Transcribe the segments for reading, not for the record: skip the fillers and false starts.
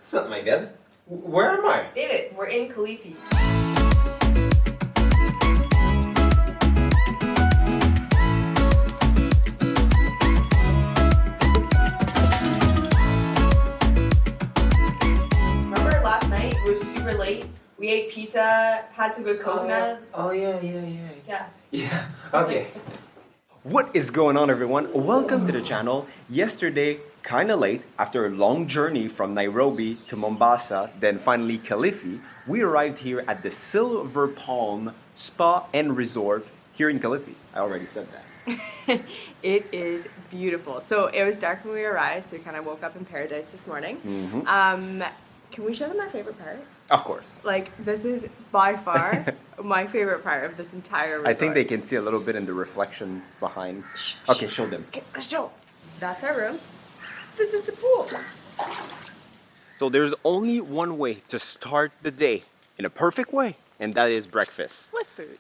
It's not my bed. Where am I? David, we're in Kilifi. Remember last night? We were super late. We ate pizza, had some good coconuts. Oh yeah. Yeah. Yeah, okay. What is going on, everyone? Welcome to the channel. Yesterday, kinda late, after a long journey from Nairobi to Mombasa, then finally Kilifi, we arrived here at the Silver Palm Spa and Resort here in Kilifi. I already said that. It is beautiful. So it was dark when we arrived, so we kind of woke up in paradise this morning. Can we show them our favorite part? Of course. Like, this is by far my favorite part of this entire resort. I think they can see a little bit in the reflection behind. Okay, show them. Okay, show. That's our room. This is the pool. So there's only one way to start the day in a perfect way, and that is breakfast. With food.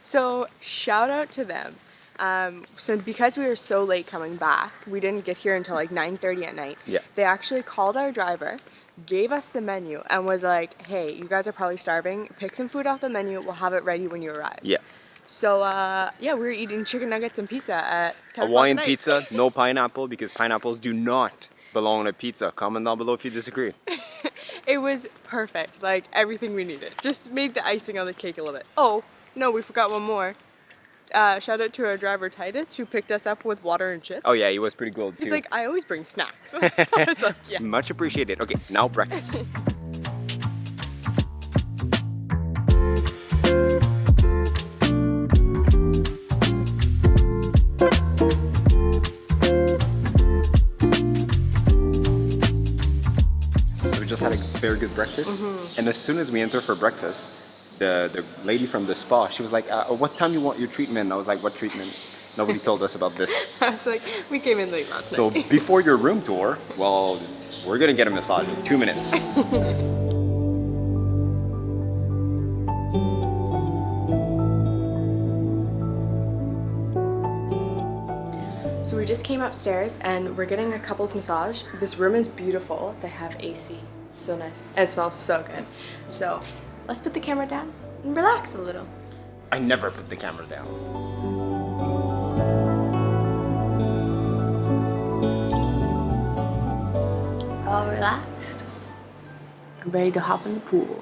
So shout out to them. So because we were so late coming back, we didn't get here until like 9:30 at night. Yeah. They actually called our driver, gave us the menu, and was like, hey, you guys are probably starving. Pick some food off the menu. We'll have it ready when you arrive. Yeah. So, yeah, we were eating chicken nuggets and pizza at 10 Hawaiian o'clock at night. pizza, no pineapple, because pineapples do not belong on a pizza. Comment down below if you disagree. It was perfect. Like, everything we needed. Just made the icing on the cake a little bit. Oh, no, we forgot one more. Shout out to our driver Titus, who picked us up with water and chips. Oh yeah, he was pretty good too. He's like, I always bring snacks. I was like, yeah. Much appreciated. Okay, now breakfast. So we just had a very good breakfast, and as soon as we enter for breakfast, the lady from the spa, she was like, what time you want your treatment? I was like, what treatment? Nobody told us about this. I was like, we came in late last So night. before your room tour, well, we're gonna get a massage in 2 minutes. So we just came upstairs and we're getting a couples massage. This room is beautiful. They have AC. It's so nice. And it smells so good. So let's put the camera down and relax a little. I never put the camera down. All relaxed. I'm ready to hop in the pool.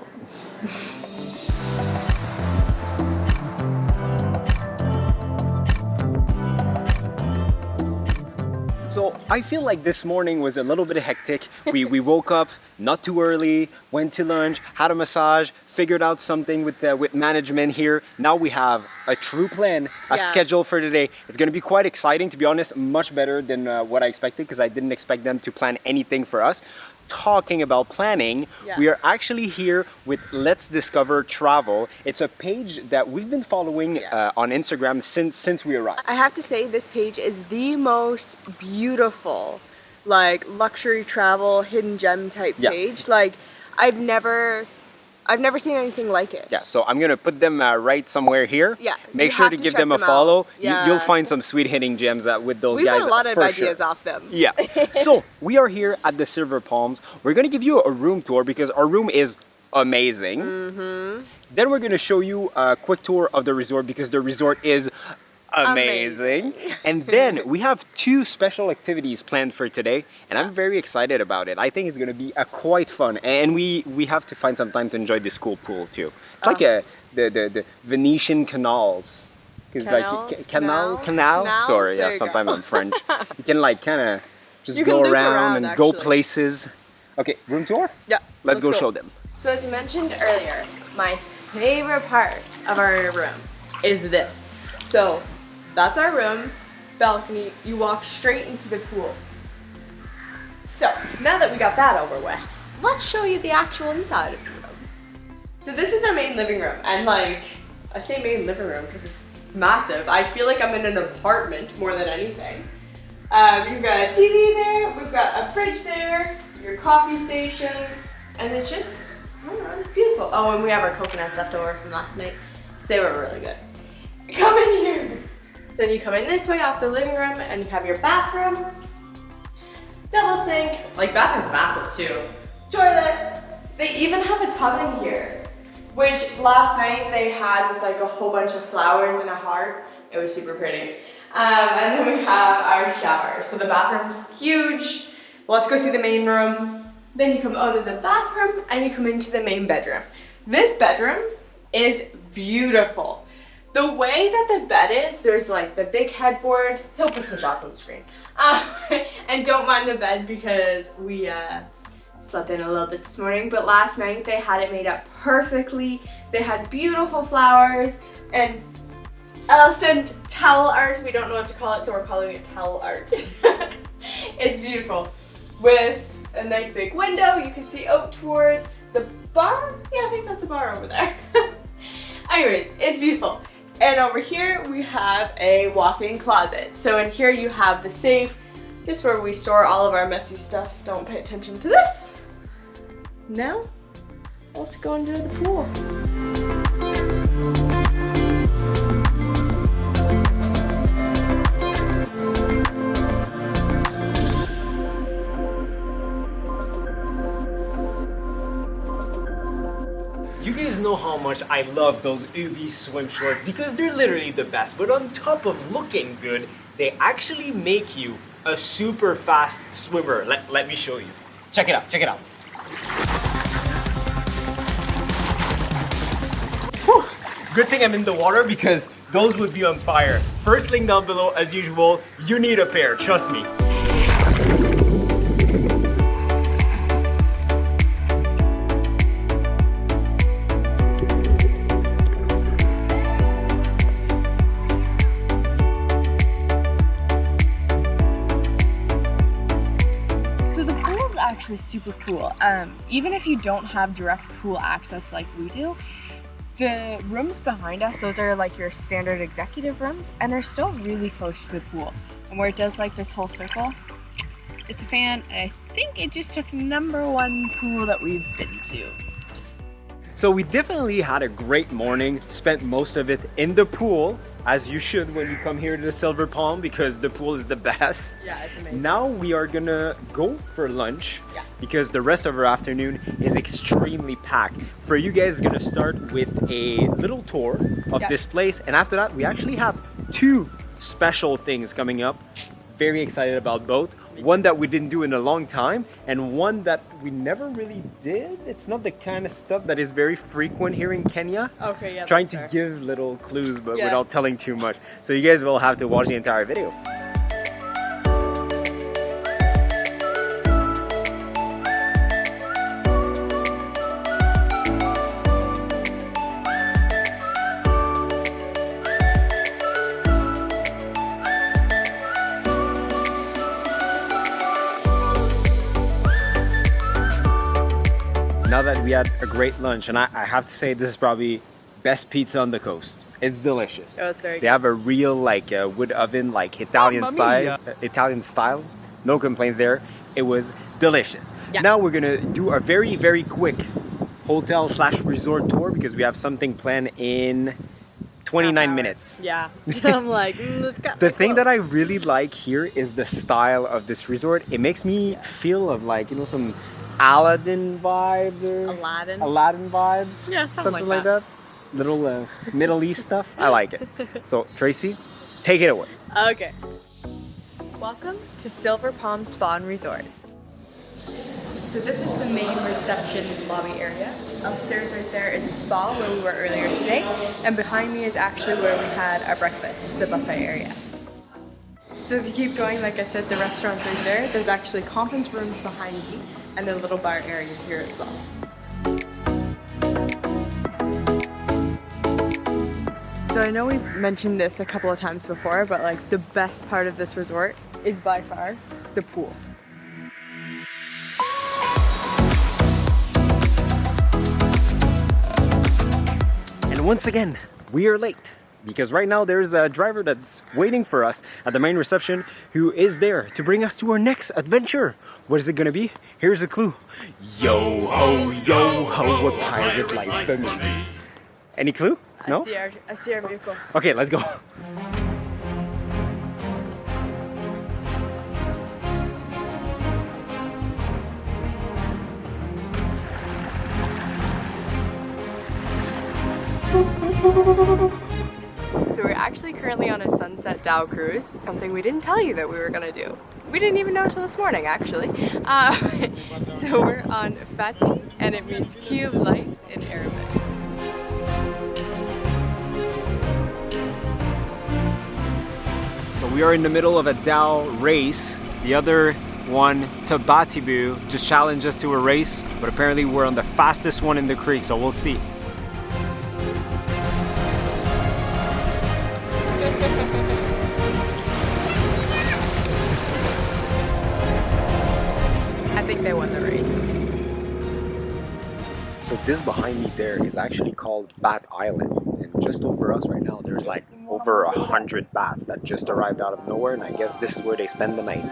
So I feel like this morning was a little bit hectic. We woke up not too early, went to lunch, had a massage, figured out something with management here. Now we have a true plan, a schedule for today. It's gonna be quite exciting, to be honest, much better than what I expected, because I didn't expect them to plan anything for us. Talking about planning, we are actually here with Let's Discover Travel. It's a page that we've been following on Instagram since we arrived. I have to say this page is the most beautiful, like, luxury travel hidden gem type page. Like, I've never seen anything like it. Yeah, so I'm gonna put them right somewhere here. Yeah, make you sure have to to give check them a them out. follow. Yeah. You'll find some sweet hitting gems with those We've guys. got a lot of for ideas sure. off them. Yeah. So we are here at the Silver Palms. We're gonna give you a room tour because our room is amazing. Then we're gonna show you a quick tour of the resort because the resort is amazing. And then we have 2 special activities planned for today, and I'm very excited about it. I think it's gonna be quite fun, and we have to find some time to enjoy this cool pool too. It's like the Venetian canals. Because like canal. Canals? Sorry, There yeah. you Sometimes go. I'm French. You can like kind of just You go can loop around and go actually. places. Okay, room tour. Yeah. Let's go show them. So as you mentioned earlier, my favorite part of our room is this. So that's our room, balcony. You walk straight into the pool. So now that we got that over with, let's show you the actual inside of the room. So this is our main living room, and like, I say main living room because it's massive. I feel like I'm in an apartment more than anything. We've got a TV there, we've got a fridge there, your coffee station, and it's just, I don't know, it's beautiful. Oh, and we have our coconuts left over from last night. They were really good. Come in here. So then you come in this way off the living room and you have your bathroom, double sink, like bathroom's massive too. toilet. They even have a tub in here, which last night they had with like a whole bunch of flowers and a heart. It was super pretty. And then we have our shower. So the bathroom's huge. Let's go see the main room. Then you come out of the bathroom and you come into the main bedroom. This bedroom is beautiful. The way that the bed is, there's like the big headboard. He'll put some shots on the screen. And don't mind the bed because we slept in a little bit this morning, but last night they had it made up perfectly. They had beautiful flowers and elephant towel art. We don't know what to call it, so we're calling it towel art. It's beautiful. With a nice big window, you can see out towards the bar. Yeah, I think that's a bar over there. Anyways, it's beautiful. And over here we have a walk-in closet. So in here you have the safe, just where we store all of our messy stuff. Don't pay attention to this. Now, let's go enjoy the pool. You guys know how much I love those Ubi swim shorts because they're literally the best. But on top of looking good, they actually make you a super fast swimmer. Let me show you. Check it out, check it out. Whew. Good thing I'm in the water because those would be on fire. First link down below as usual, you need a pair, trust me. Actually super cool. Even if you don't have direct pool access like we do, the rooms behind us, those are like your standard executive rooms, and they're still really close to the pool. And where it does like this whole circle, it's a fan, and I think it just took #1 pool that we've been to. So we definitely had a great morning, spent most of it in the pool, as you should when you come here to the Silver Palm because the pool is the best. Yeah, it's amazing. Now we are gonna go for lunch because the rest of our afternoon is extremely packed. For you guys, gonna start with a little tour of this place, and after that we actually have 2 special things coming up. Very excited about both. One that we didn't do in a long time, and one that we never really did. It's not the kind of stuff that is very frequent here in Kenya. Okay, yeah. Trying to give little clues, but without telling too much. So you guys will have to watch the entire video. Now that we had a great lunch, and I have to say this is probably best pizza on the coast. It's delicious. Oh, it's very good. They have a real like wood oven, like Italian style. No complaints there. It was delicious. Yeah. Now we're gonna do a very, very quick hotel/resort tour because we have something planned in 29 minutes. Yeah. I'm like, let's go. The thing that I really like here is the style of this resort. It makes me feel of like, you know, some Aladdin vibes or Aladdin vibes. Yeah, something like that. Little Middle East stuff. I like it. So Tracy, take it away. Okay. Welcome to Silver Palm Spa and Resort. So this is the main reception lobby area. Upstairs right there is a spa where we were earlier today, and behind me is actually where we had our breakfast, the buffet area. So if you keep going, like I said, the restaurant's right there. There's actually conference rooms behind me, and a little bar area here as well. So I know we've mentioned this a couple of times before, but like the best part of this resort is by far the pool. And once again, we are late because right now there's a driver that's waiting for us at the main reception who is there to bring us to our next adventure. What is it gonna be? Here's a clue. Yo ho, what pirate life for me. Any clue? No? I see our vehicle. Okay, let's go. So we're actually currently on a Sunset Dao cruise, something we didn't tell you that we were gonna do. We didn't even know until this morning, actually. So we're on Fatih, and it means key of light in Arabic. So we are in the middle of a Dao race. The other one, Tabatibu, just challenged us to a race, but apparently we're on the fastest one in the creek, so we'll see. I think they won the race. So this behind me there is actually called Bat Island, and just over us right now there's like over 100 bats that just arrived out of nowhere, and I guess this is where they spend the night.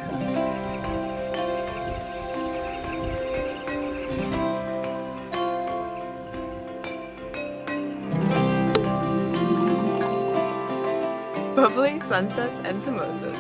Bubbly sunsets and samosas.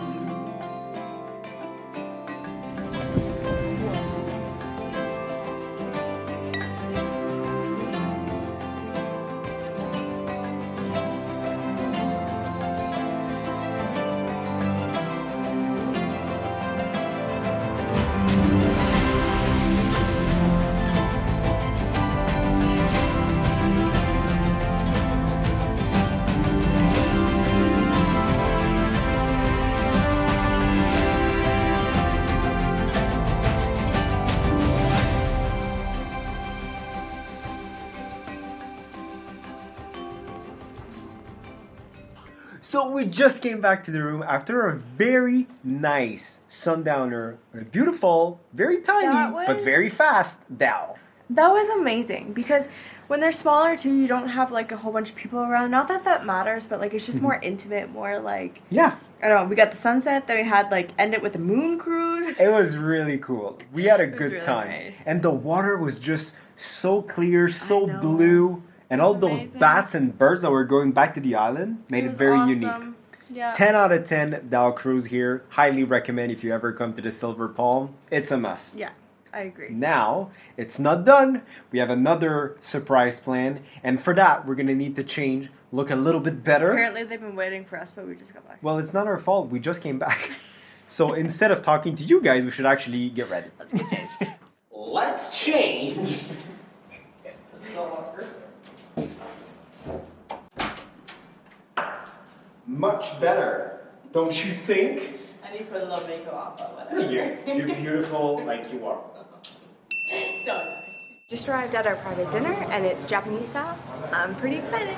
So we just came back to the room after a very nice sundowner, a beautiful, very tiny, but very fast Dao. That was amazing because when they're smaller too, you don't have like a whole bunch of people around. Not that that matters, but like it's just more intimate, more like Yeah. I don't know. We got the sunset. Then we had like end it with the moon cruise. It was really cool. We had a good really time. nice. And the water was just so clear, so know. blue. And all those amazing. bats and birds that were going back to the island made it was very awesome. unique. Yeah. 10 out of 10 Dao cruise here. Highly recommend if you ever come to the Silver Palm. It's a must. Yeah, I agree. Now, it's not done. We have another surprise plan. And for that, we're going to need to change, look a little bit better. Apparently they've been waiting for us, but we just got back. Well, it's not our fault. We just came back. So instead of talking to you guys, we should actually get ready. Let's get changed. Let's change. Much better, don't you think? I need to put a little makeup on, but whatever. You're beautiful like you are. So nice. Just arrived at our private dinner, and it's Japanese style. I'm pretty excited.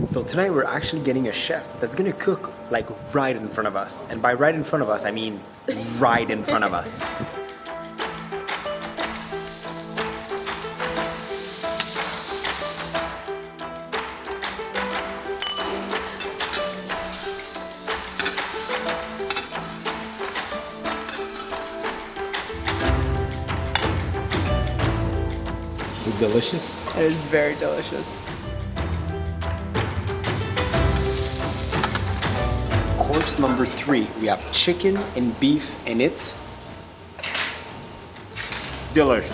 So tonight we're actually getting a chef that's gonna cook like right in front of us. And by right in front of us, I mean right in front of us. Is it delicious? It is very delicious. Course number 3, we have chicken and beef, and it's delicious.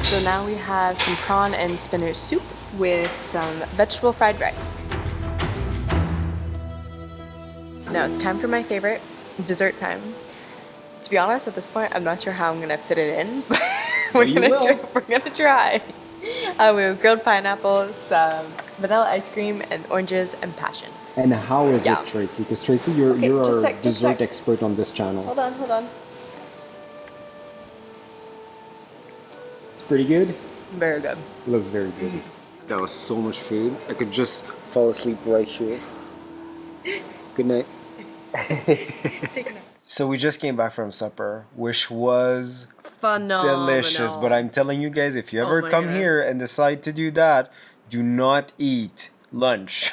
So now we have some prawn and spinach soup with some vegetable fried rice. Now it's time for my favorite, dessert time. To be honest, at this point, I'm not sure how I'm gonna fit it in, but we're gonna try. We have grilled pineapples, some vanilla ice cream, and oranges and passion. And how is Yeah. it, Tracy? Because Tracy, you're just our a sec, just a dessert sec. expert on this channel. Hold on. It's pretty good. Very good. Looks very good. That was so much food. I could just fall asleep right here. Good night. Take a nap. So we just came back from supper, which was Phenomenal. delicious. But I'm telling you guys, if you ever my come goodness. here and decide to do that, do not eat lunch.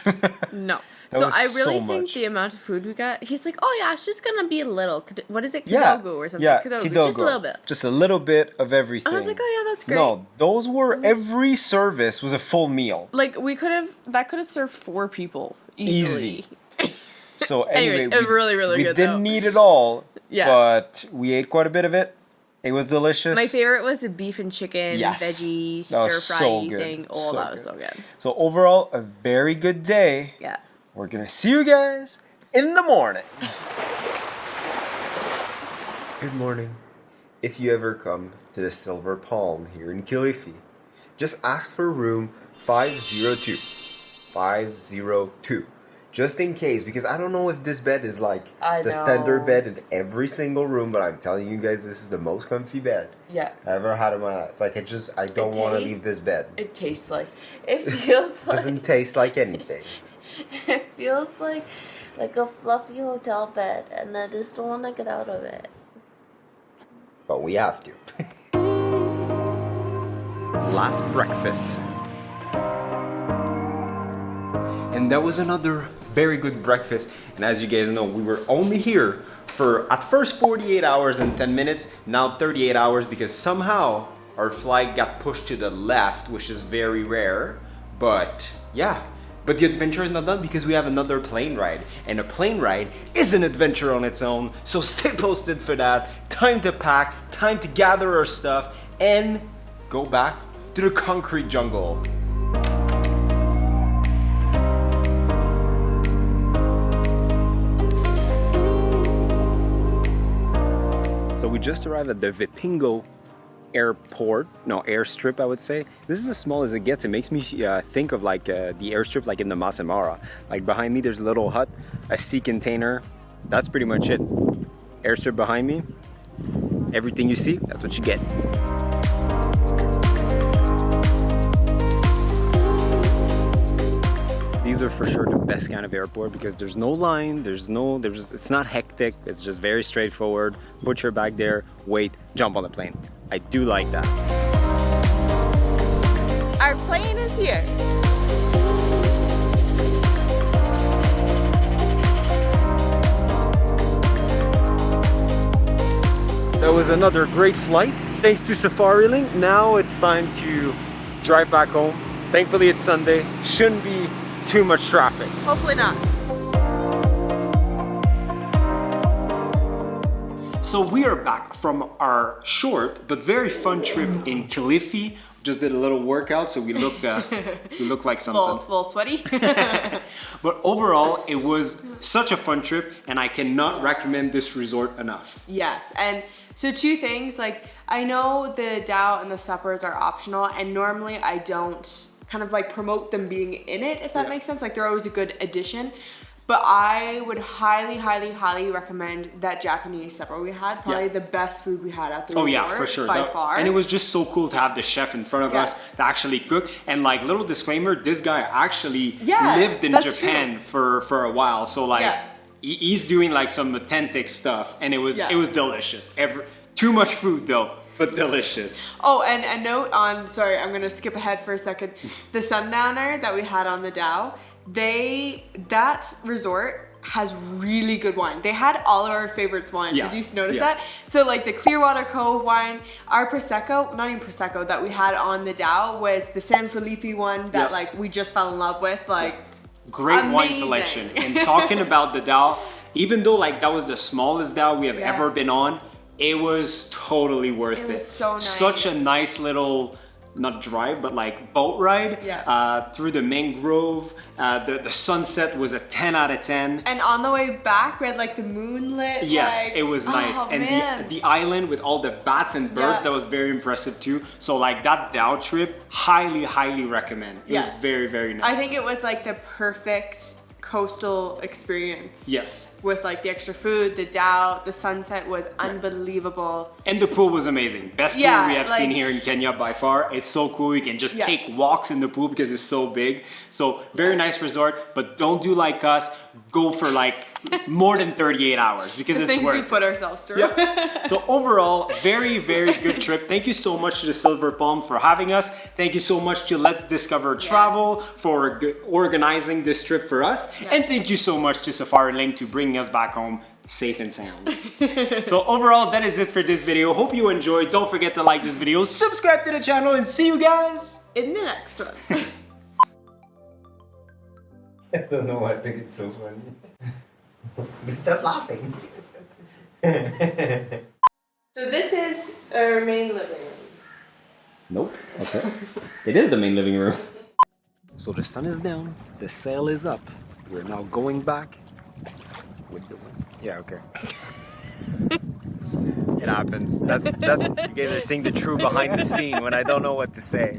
No. That So was I really so think much. the amount of food we got, he's like, oh yeah, it's just gonna be a little. What is it? Yeah, Kidogu or something? yeah, Kidogu. kidogo. Just a little bit. Just a little bit of everything. I was like, oh yeah, that's great. No, those were every service was a full meal. Like that could have served 4 people easily. Easy. So anyway, Anyway, it was really, really we good, didn't though. need it all, Yeah. but we ate quite a bit of it. It was delicious. My favorite was the beef and chicken, Yes. veggie, That was stir so fry good. thing. Oh, So that was good. so good. So overall, a very good day. Yeah. We're gonna see you guys in the morning. Good morning. If you ever come to the Silver Palm here in Kilifi, just ask for room 502. 502. Just in case, because I don't know if this bed is like I the standard know. bed in every single room, but I'm telling you guys, this is the most comfy bed Yeah. I ever had in my life. Like, I don't want to tastes- leave this bed. It tastes like. It feels like. Doesn't taste like anything. It feels like a fluffy hotel bed, and I just don't want to get out of it. But we have to. Last breakfast. And that was another very good breakfast. And as you guys know, we were only here for at first 48 hours and 10 minutes, now 38 hours because somehow our flight got pushed to the left, which is very rare. But yeah. But the adventure is not done because we have another plane ride. And a plane ride is an adventure on its own. So stay posted for that. Time to pack, time to gather our stuff, and go back to the concrete jungle. So we just arrived at the Vipingo airstrip, I would say. This is as small as it gets. It makes me think of like the airstrip like in the Masamara. Like behind me there's a little hut, a sea container. That's pretty much it. Airstrip behind me. Everything you see, that's what you get. These are for sure the best kind of airport because there's no line, it's not hectic, it's just very straightforward. Put your bag there, wait, jump on the plane. I do like that. Our plane is here. That was another great flight. Thanks to Safari Link. Now it's time to drive back home. Thankfully it's Sunday. Shouldn't be too much traffic. Hopefully not. So we are back from our short but very fun trip in Kilifi. Just did a little workout, so we look like something. Little sweaty. But overall, it was such a fun trip, and I cannot recommend this resort enough. Yes, and so two things, like I know the Dao and the suppers are optional, and normally I don't kind of like promote them being in it, if that makes sense. Like they're always a good addition. But I would highly, highly, highly recommend that Japanese supper we had. Probably the best food we had at the resort. Oh yeah, for sure. By far. And it was just so cool to have the chef in front of us to actually cook. And like little disclaimer, this guy actually lived in Japan for a while. So like he's doing like some authentic stuff, and it was delicious. Too much food though, but delicious. Oh, and a note on, sorry, I'm gonna skip ahead for a second. The Sundowner that we had on the Dao, that resort has really good wine. They had all of our favorites wines. Did you notice that? So like the Clearwater Cove wine, our Prosecco, not even Prosecco, that we had on the Dao was the San Felipe one that like we just fell in love with. Like great wine selection. And talking about the Dao, even though like that was the smallest Dao we have ever been on, it was totally worth it. It was so nice. Such a nice little, not drive, but like boat ride through the mangrove. The sunset was a 10 out of 10. And on the way back, we had like the moonlit. Yes, like, it was nice. And the island with all the bats and birds, that was very impressive too. So like that Dao trip, highly, highly recommend. It was very, very nice. I think it was like the perfect coastal experience. Yes. With like the extra food, the Dao, the sunset was unbelievable. And the pool was amazing. Best pool we have seen here in Kenya by far. It's so cool. You can just take walks in the pool because it's so big. So very nice resort, but don't do like us. Go for like more than 38 hours because the it's things worth we put ourselves through. So overall, very, very good trip. Thank you so much to the Silver Palm for having us. Thank you so much to Let's Discover Travel for organizing this trip for us. And thank you so much to Safari Link to bringing us back home safe and sound. So overall, that is it for this video. Hope you enjoyed. Don't forget to like this video, subscribe to the channel, and see you guys in the next one. I don't know why I think it's so funny. Stop laughing. So this is our main living room. Nope. Okay. It is the main living room. So the sun is down, the sail is up. We're now going back with the wind. Yeah, okay. It happens. That's you guys are seeing the true behind the scene when I don't know what to say.